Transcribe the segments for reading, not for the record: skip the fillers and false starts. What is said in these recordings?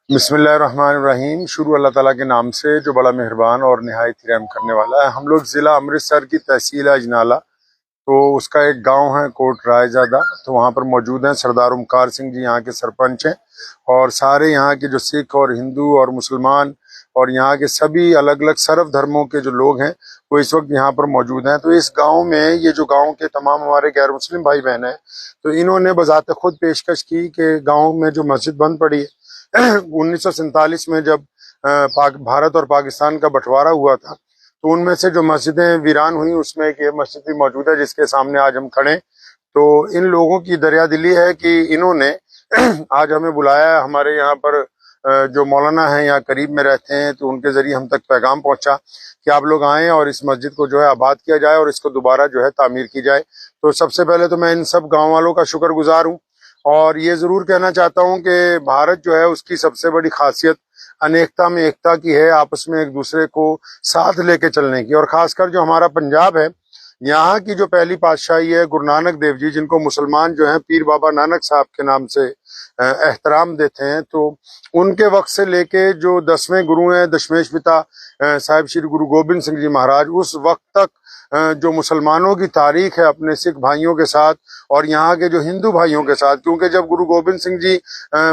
बिस्मिल्लाहिर्रहमानिर्रहीम। शुरू अल्लाह ताला के नाम से जो बड़ा मेहरबान और निहायत ही रहम करने वाला है। हम लोग ज़िला अमृतसर की तहसील है अजनाला, तो उसका एक गांव है कोट रायजादा, तो वहाँ पर मौजूद हैं सरदार ओमकार सिंह जी, यहाँ के सरपंच हैं। और सारे यहाँ के जो सिख और हिंदू और मुसलमान और यहाँ के सभी अलग अलग सर्व धर्मों के जो लोग हैं वो इस वक्त यहाँ पर मौजूद हैं। तो इस गांव में ये जो गांव के तमाम हमारे गैर मुस्लिम भाई बहन हैं, तो इन्होंने बजाते खुद पेशकश की कि गाँव में जो मस्जिद बंद पड़ी है 1947 में जब भारत और पाकिस्तान का बंटवारा हुआ था, तो उनमें से जो मस्जिदें वीरान हुई उसमें एक ये मस्जिद भी मौजूद है जिसके सामने आज हम खड़े। तो इन लोगों की दरिया दिली है कि इन्होंने आज हमें बुलाया है। हमारे यहाँ पर जो मौलाना हैं यहाँ करीब में रहते हैं, तो उनके जरिए हम तक पैगाम पहुंचा कि आप लोग आएँ और इस मस्जिद को जो है आबाद किया जाए और इसको दोबारा जो है तामीर की जाए। तो सबसे पहले तो मैं इन सब गाँव वालों का शुक्रगुजार हूँ और ये जरूर कहना चाहता हूँ कि भारत जो है उसकी सबसे बड़ी खासियत अनेकता में एकता की है, आपस में एक दूसरे को साथ लेके चलने की। और खासकर जो हमारा पंजाब है, यहाँ की जो पहली पातशाही है गुरु नानक देव जी, जिनको मुसलमान जो है पीर बाबा नानक साहब के नाम से एहतराम देते हैं, तो उनके वक्त से लेके जो 10वें गुरु हैं दशमेश पिता साहिब श्री गुरु गोबिंद सिंह जी महाराज, उस वक्त तक जो मुसलमानों की तारीख है अपने सिख भाइयों के साथ और यहाँ के जो हिंदू भाइयों के साथ, क्योंकि जब गुरु गोबिंद सिंह जी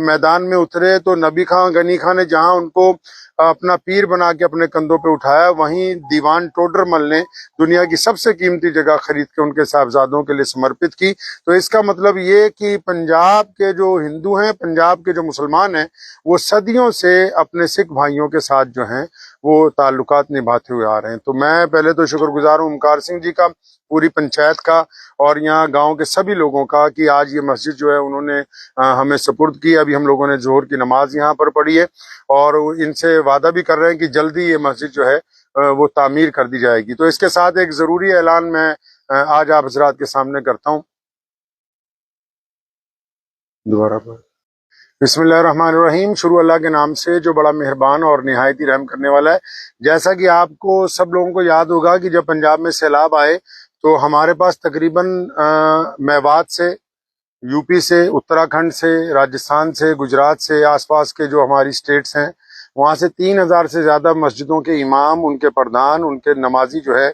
मैदान में उतरे तो नबी खां गनी खां ने जहाँ उनको अपना पीर बना के अपने कंधों पे उठाया, वहीं दीवान टोडरमल ने दुनिया की सबसे कीमती जगह खरीद के उनके साहबजादों के लिए समर्पित की। तो इसका मतलब ये कि पंजाब के जो हिंदू हैं, पंजाब के जो मुसलमान हैं, वो सदियों से अपने सिख भाइयों के साथ जो हैं वो ताल्लुकात निभाते हुए आ रहे हैं। तो मैं पहले तो शुक्रगुजार हूँ ओमकार सिंह जी का, पूरी पंचायत का और यहाँ गांव के सभी लोगों का कि आज ये मस्जिद जो है उन्होंने हमें सुपुर्द की। अभी हम लोगों ने जोहर की नमाज यहाँ पर पढ़ी है और इनसे वादा भी कर रहे हैं कि जल्दी ये मस्जिद जो है वो तामीर कर दी जाएगी। तो इसके साथ एक जरूरी ऐलान मैं आज आप हजरात के सामने करता हूँ। दोबारा पर बिस्मिल्लाहिर्रहमानिर्रहीम। शुरू अल्लाह के नाम से जो बड़ा मेहरबान और निहायत ही रहम करने वाला है। जैसा कि आपको सब लोगों को याद होगा कि जब पंजाब में सैलाब आए तो हमारे पास तकरीबन मेवात से, यूपी से, उत्तराखंड से, राजस्थान से, गुजरात से, आसपास के जो हमारी स्टेट्स हैं, वहाँ से 3000 से ज्यादा मस्जिदों के इमाम, उनके प्रधान, उनके नमाजी जो है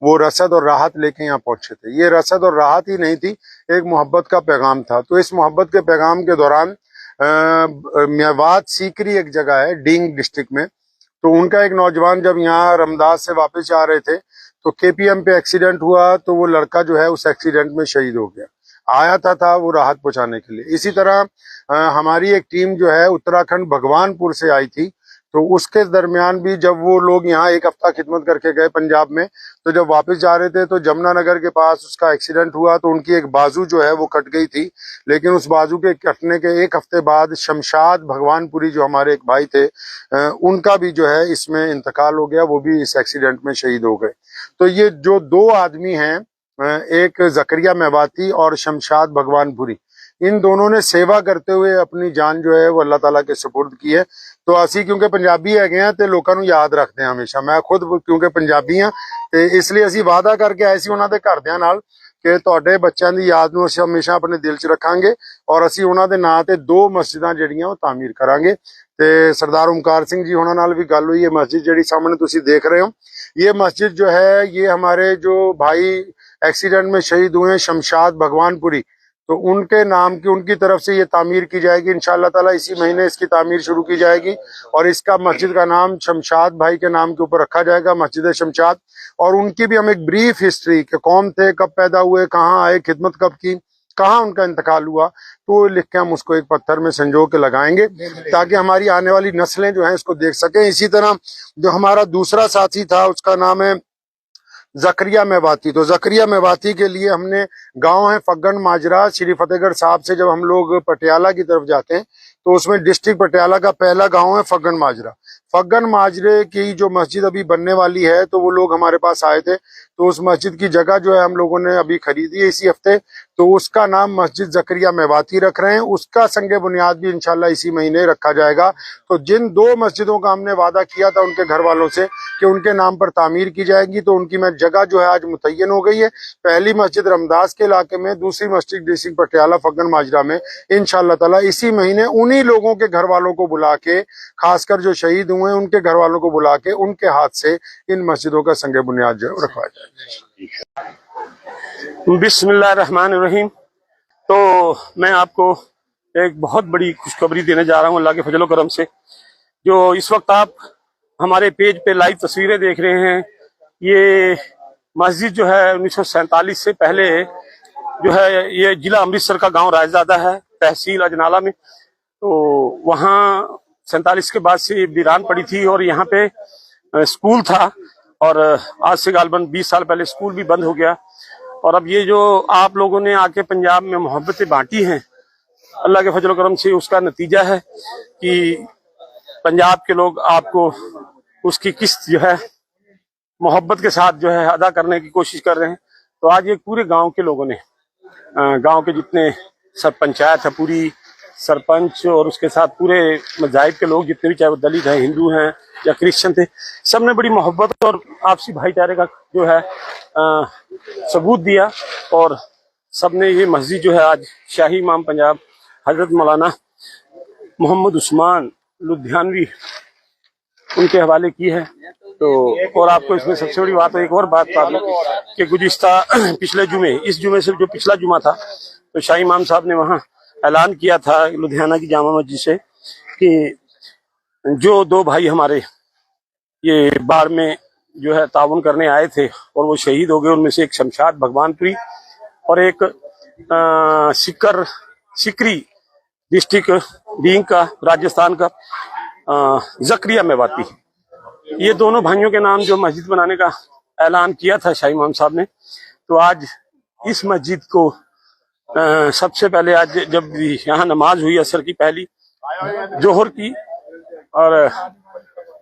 वो रसद और राहत लेके यहाँ पहुंचे थे। ये रसद और राहत ही नहीं थी, एक मोहब्बत का पैगाम था। तो इस मोहब्बत के पैगाम के दौरान मेवात सीकरी एक जगह है डींग डिस्ट्रिक्ट में, तो उनका एक नौजवान जब यहाँ रमदास से वापस जा रहे थे तो केपीएम पे एक्सीडेंट हुआ, तो वो लड़का जो है उस एक्सीडेंट में शहीद हो गया। आया था वो राहत पहुंचाने के लिए। इसी तरह हमारी एक टीम जो है उत्तराखंड भगवानपुर से आई थी, तो उसके दरमियान भी जब वो लोग यहाँ एक हफ्ता खिदमत करके गए पंजाब में, तो जब वापस जा रहे थे तो जमुनानगर के पास उसका एक्सीडेंट हुआ, तो उनकी एक बाजू जो है वो कट गई थी। लेकिन उस बाजू के कटने के एक हफ्ते बाद शमशाद भगवानपुरी जो हमारे एक भाई थे, उनका भी जो है इसमें इंतकाल हो गया, वो भी इस एक्सीडेंट में शहीद हो गए। तो ये जो दो आदमी हैं, एक जकरिया मेवाती और शमशाद भगवानपुरी, इन दोनों ने सेवा करते हुए अपनी जान जो है वो अल्लाह ताला के सुपुर्द की है। तो असी क्योंकि पंजाबी हैगे हैं तो लोगों को याद रखते हैं हमेशा। मैं खुद क्योंकि पंजाबी हाँ, तो इसलिए असी वादा करके आए सी उन्होंने घरदियां नाल कि तुहाडे बच्चों की याद नूं असीं हमेशा अपने दिल च रखांगे और असीं उन्हां दे नां ते 2 मस्जिदां जिहड़ियां वो तामीर करांगे। ते सरदार ओमकार सिंह जी होना नाल भी गल हुई है। मस्जिद जिहड़ी सामने तुसीं देख रहे हो, ये मस्जिद जो है ये हमारे जो भाई एक्सीडेंट में शहीद हुए हैं शमशाद भगवानपुरी, तो उनके नाम की, उनकी तरफ से ये तामीर की जाएगी इंशाअल्लाह ताला। इसी महीने इसकी तामीर शुरू की जाएगी और इसका मस्जिद का नाम शमशाद भाई के नाम के ऊपर रखा जाएगा, मस्जिद शमशाद। और उनकी भी हम एक ब्रीफ हिस्ट्री कि कौन थे, कब पैदा हुए, कहाँ आए, खिदमत कब की, कहाँ उनका इंतकाल हुआ, तो लिख के हम उसको एक पत्थर में संजो के लगाएंगे ताकि हमारी आने वाली नस्लें जो हैं इसको देख सकें। इसी तरह जो हमारा दूसरा साथी था उसका नाम है जकरिया मेवाती। तो जकरिया मेवाती के लिए हमने, गांव है फग्गन माजरा, श्री फतेहगढ़ साहब से जब हम लोग पटियाला की तरफ जाते हैं तो उसमें डिस्ट्रिक्ट पटियाला का पहला गांव है फग्गन माजरा। फग्गन माजरे की जो मस्जिद अभी बनने वाली है, तो वो लोग हमारे पास आए थे तो उस मस्जिद की जगह जो है हम लोगों ने अभी खरीदी है इसी हफ्ते, तो उसका नाम मस्जिद जकरिया मेवाती रख रहे हैं। उसका संगे बुनियाद भी इंशाल्लाह इसी महीने रखा जाएगा। तो जिन 2 मस्जिदों का हमने वादा किया था उनके घर वालों से कि उनके नाम पर तामीर की जाएगी, तो उनकी मैं जगह जो है आज मुतय्यन हो गई है। पहली मस्जिद रमदास के इलाके में, दूसरी मस्जिद डिस्ट्रिक्ट पटियाला फगन माजरा में इंशाल्लाह ताला इसी महीने उन्हीं लोगों के घर वालों को बुला के, खासकर जो शहीद हुए हैं उनके घर वालों को बुला के उनके हाथ से इन मस्जिदों का संगे बुनियाद जो रखवाया जाए। बिस्मिल्लाहिर्रहमानिर्रहीम। तो मैं आपको एक बहुत बड़ी खुशखबरी देने जा रहा हूँ अल्लाह के फजल करम से। जो इस वक्त आप हमारे पेज पे लाइव तस्वीरें देख रहे हैं, ये मस्जिद जो है 1947 से पहले जो है ये जिला अमृतसर का गांव रायजादा है, तहसील अजनाला में। तो वहाँ 47 के बाद से वीरान पड़ी थी और यहाँ पे स्कूल था, और आज से गालबन 20 साल पहले स्कूल भी बंद हो गया। और अब ये जो आप लोगों ने आके पंजाब में मोहब्बतें बांटी हैं अल्लाह के फजल करम से, उसका नतीजा है कि पंजाब के लोग आपको उसकी किस्त जो है मोहब्बत के साथ जो है अदा करने की कोशिश कर रहे हैं। तो आज ये पूरे गांव के लोगों ने, गांव के जितने सरपंचायत है पूरी, सरपंच और उसके साथ पूरे मज़ाहिब के लोग जितने भी, चाहे वो दलित हैं, हिंदू हैं या क्रिश्चियन थे, सबने बड़ी मोहब्बत और आपसी भाईचारे का जो है सबूत दिया। और सबने ये मस्जिद जो है आज शाही इमाम पंजाब हजरत मौलाना मोहम्मद उस्मान लुधियानवी उनके हवाले की है। तो और आपको इसमें सबसे बड़ी बात है, एक और बात बता दूं कि गुज़िश्ता पिछले जुमे, इस जुमे से जो पिछला जुमा था, तो शाही इमाम साहब ने वहाँ ऐलान किया था लुधियाना की जामा मस्जिद से कि जो 2 भाई हमारे ये बाढ़ में जो है ताउन करने आए थे और वो शहीद हो गए, उनमें से एक शमशाद भगवानपुरी और एक सिकरी डिस्ट्रिक्ट बीइंग का, राजस्थान का जकरिया मेवाती, ये दोनों भाइयों के नाम जो मस्जिद बनाने का ऐलान किया था शाही इमाम साहब ने। तो आज इस मस्जिद को सबसे पहले आज जब यहाँ नमाज हुई असर की पहली जोहर की, और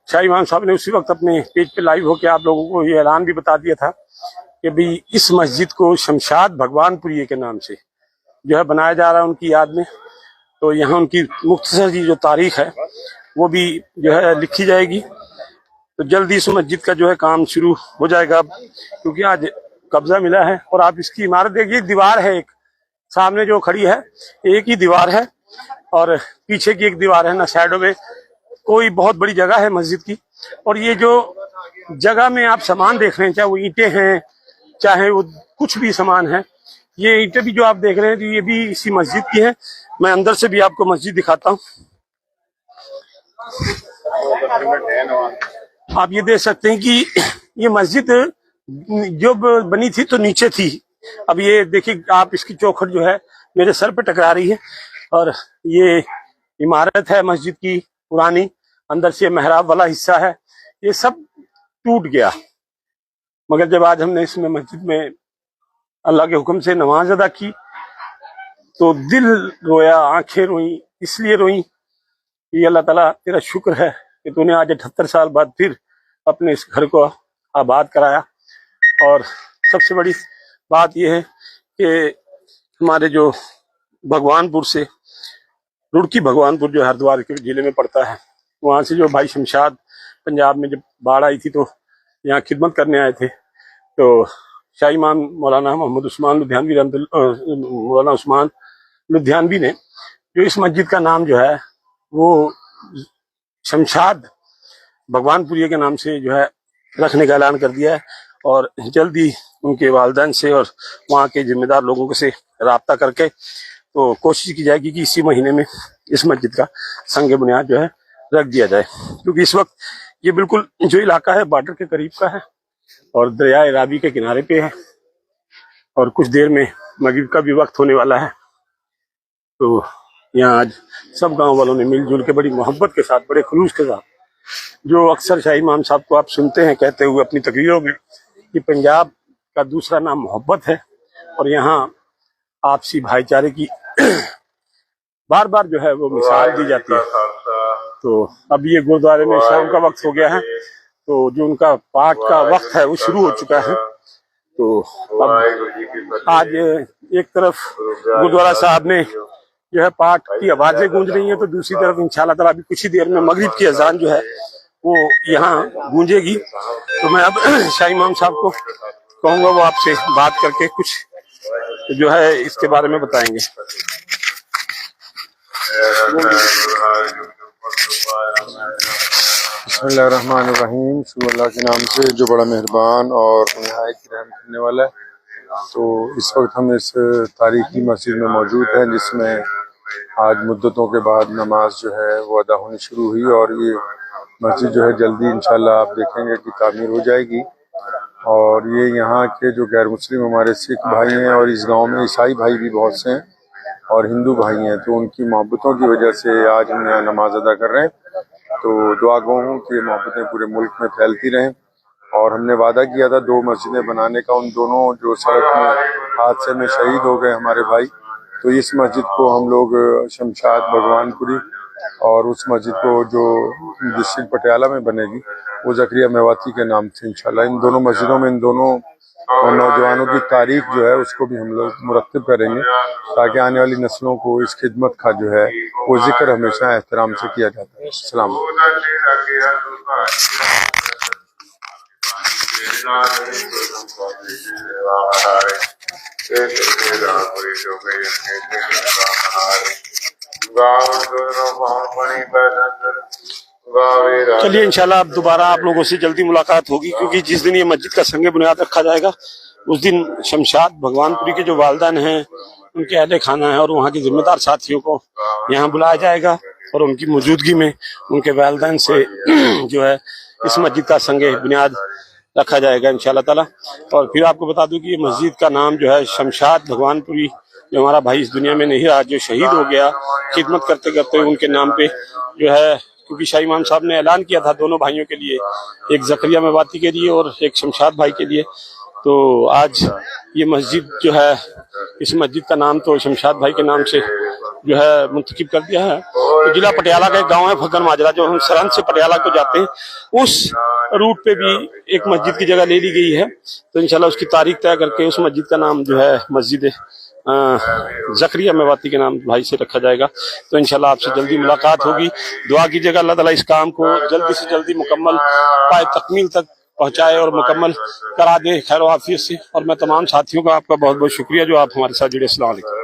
शाही इमाम साहब ने उसी वक्त अपने पेज पे लाइव होकर आप लोगों को ये ऐलान भी बता दिया था कि भाई इस मस्जिद को शमशाद भगवानपुरी के नाम से जो है बनाया जा रहा है उनकी याद में। तो यहाँ उनकी मुख्तसर की जो तारीख है वो भी जो है लिखी जाएगी। तो जल्दी इस मस्जिद का जो है काम शुरू हो जाएगा, क्योंकि आज कब्जा मिला है। और आप इसकी इमारत देखिए, दीवार है एक सामने जो खड़ी है, एक ही दीवार है, और पीछे की एक दीवार है ना, साइडों में कोई बहुत बड़ी जगह है मस्जिद की। और ये जो जगह में आप सामान देख रहे हैं, चाहे वो ईंटें हैं चाहे वो कुछ भी सामान है, ये ईंटें भी जो आप देख रहे हैं तो ये भी इसी मस्जिद की है। मैं अंदर से भी आपको मस्जिद दिखाता हूँ। आप ये देख सकते हैं कि ये मस्जिद जो बनी थी तो नीचे थी, अब ये देखिए आप, इसकी चौखट जो है मेरे सर पे टकरा रही है। और ये इमारत है मस्जिद की पुरानी, अंदर से मेहराब वाला हिस्सा है, ये सब टूट गया। मगर जब आज हमने इसमें मस्जिद में अल्लाह के हुक्म से नमाज अदा की तो दिल रोया, आंखें रोई। इसलिए रोई कि अल्लाह ताला तेरा शुक्र है कि तूने आज 78 साल बाद फिर अपने इस घर को आबाद कराया। और सबसे बड़ी बात यह है कि हमारे जो भगवानपुर से, रुड़की भगवानपुर जो हरिद्वार के जिले में पड़ता है, वहाँ से जो भाई शमशाद पंजाब में जब बाढ़ आई थी तो यहाँ खिदमत करने आए थे। तो शाही इमाम मौलाना मोहम्मद उस्मान लुधियानवी मौलाना उस्मान लुधियानवी ने जो इस मस्जिद का नाम जो है वो शमशाद भगवानपुरी के नाम से जो है रखने का ऐलान कर दिया है। और जल्दी उनके वालिदैन से और वहाँ के जिम्मेदार लोगों से राब्ता करके तो कोशिश की जाएगी कि इसी महीने में इस मस्जिद का संग बुनियाद जो है रख दिया जाए। क्योंकि इस वक्त ये बिल्कुल जो इलाका है बॉर्डर के करीब का है और दरिया रावी के किनारे पे है, और कुछ देर में मगरिब का भी वक्त होने वाला है। तो यहाँ आज सब गांव वालों ने मिलजुल के बड़ी मोहब्बत के साथ, बड़े खुलूस के साथ, जो अक्सर शाही इमाम साहब को आप सुनते हैं कहते हुए अपनी तकरीरों में कि पंजाब का दूसरा नाम मोहब्बत है, और यहाँ आपसी भाईचारे की बार बार जो है वो मिसाल दी जाती है। तो अब ये गुरुद्वारे में शाम का वक्त हो गया है, तो जो उनका पाठ का वक्त है वो शुरू हो चुका है। तो अब आज एक तरफ गुरुद्वारा साहब में जो है पाठ की आवाजें गूंज रही हैं, तो दूसरी तरफ इंशाल्लाह ताला अभी कुछ ही देर में मगरिब की अजान जो है वो यहाँ गूंजेगी। तो मैं अब शाह इमाम साहब को कहूंगा वो आपसे बात करके कुछ जो है इसके बारे में बताएंगे। बिस्मिल्लाहिर्रहमानिर्रहीम, शुरू अल्लाह के नाम से जो बड़ा मेहरबान और निहायत रहम करने वाला है। तो इस वक्त हम इस तारीखी मस्जिद में मौजूद हैं जिसमें आज मुद्दतों के बाद नमाज जो है वो अदा होनी शुरू हुई और ये मस्जिद जो है जल्दी इंशाल्लाह आप देखेंगे कि तामीर हो जाएगी। और ये यहाँ के जो गैर मुस्लिम हमारे सिख भाई हैं और इस गांव में ईसाई भाई भी बहुत से हैं और हिंदू भाई हैं, तो उनकी मोहब्बतों की वजह से आज हम यहाँ नमाज अदा कर रहे हैं। तो दुआ गो हूँ कि मोहब्बतें पूरे मुल्क में फैलती रहें। और हमने वादा किया था 2 मस्जिदें बनाने का, उन दोनों जो सड़क में हादसे में शहीद हो गए हमारे भाई, तो इस मस्जिद को हम लोग शमशाद भगवानपुरी और उस मस्जिद को जो डिस्ट्रिक्ट पटियाला में बनेगी वो जकरिया मेवाती के नाम से इंशाल्लाह इन दोनों मस्जिदों में इन दोनों नौजवानों की तारीख जो है उसको भी हम लोग मुरत्तिब करेंगे ताकि आने वाली नस्लों को इस खिदमत का जो है वो जिक्र हमेशा एहतराम से किया जाता है। सलाम। चलिए इंशाल्लाह अब दोबारा आप लोगों से जल्दी मुलाकात होगी, क्योंकि जिस दिन ये मस्जिद का संग बुनियाद रखा जाएगा उस दिन शमशाद भगवानपुरी के जो वालदान हैं उनके अहले खाना है और वहाँ के जिम्मेदार साथियों को यहाँ बुलाया जाएगा और उनकी मौजूदगी में उनके वालदान से जो है इस मस्जिद का संग बुनियाद रखा जाएगा इंशाल्लाह ताला। और फिर आपको बता दूं कि ये मस्जिद का नाम जो है शमशाद भगवानपुरी, जो हमारा भाई इस दुनिया में नहीं रहा, जो शहीद हो गया खिदमत करते करते, उनके नाम पे जो है, क्योंकि शाह इमाम साहब ने ऐलान किया था दोनों भाइयों के लिए, एक जकरिया मेवाती के लिए और एक शमशाद भाई के लिए। तो आज ये मस्जिद जो है, इस मस्जिद का नाम तो शमशाद भाई के नाम से जो है मुंतखब कर दिया है। तो जिला पटियाला का एक गांव है फकर माजरा, जो हम सरहद से पटियाला को जाते हैं, उस रूट पे भी एक मस्जिद की जगह ले ली गई है। तो इंशाल्लाह उसकी तारीख तय करके उस मस्जिद का नाम जो है मस्जिद जकरिया मेवाती के नाम भाई से रखा जाएगा। तो इंशाल्लाह आपसे जल्दी मुलाकात होगी। दुआ कीजिएगा अल्लाह ताला इस काम को जल्दी से जल्दी मुकम्मल पाए, तकमील तक पहुंचाए और मुकम्मल करा दे खैर आफियत से। और मैं तमाम साथियों का आपका बहुत बहुत शुक्रिया जो आप हमारे साथ जुड़े। अस्सलाम वालेकुम।